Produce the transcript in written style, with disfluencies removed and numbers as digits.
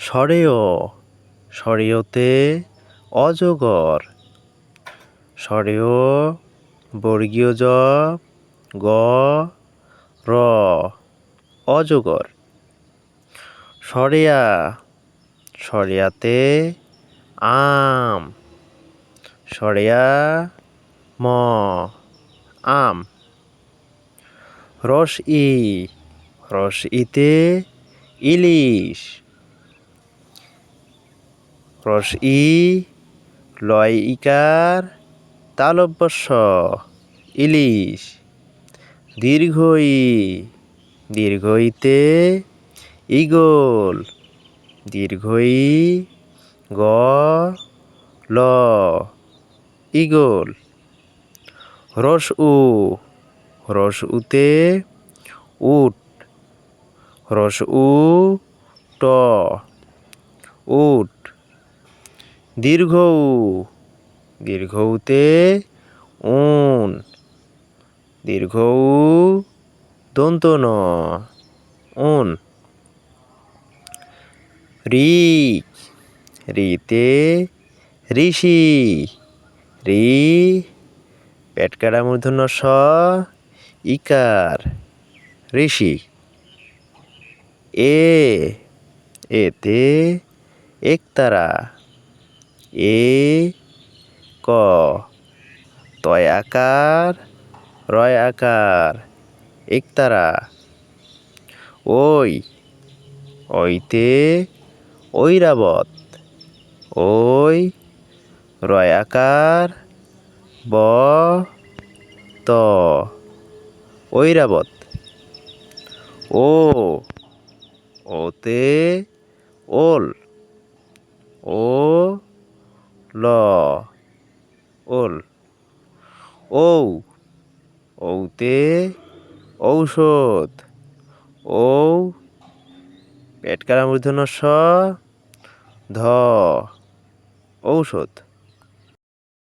সরেও সরেওতে অজগর সরেও বর্গীয় জ গ র অজগর সরেয়া সরেয়াতে আম সরেয়া ম আম রসই রসইতে ইলিশ রসই লয় ইকার তালব্য শ ইলিশ দীর্ঘই দীর্ঘইতে ঈগল দীর্ঘই গ ল ঈগল রসউ রসউতে উট রসউ ট উট দীর্ঘউ দীর্ঘউতে উন দীর্ঘউ দন্ত ন উন রি রিতে ঋষি রি পেটকাটা মূর্ধন্য স ইকার ঋষি এতে একতারা এ ক তয় আকার রয় আকার একতারা ওইতে ঐরাবত ওই রয় আকার ব ত ঐরাবত ওতে ওল ও ল ওল ঔতে ঔষধ ঔ পেটকাটা মূর্ধন্য ষ ধ ঔষধ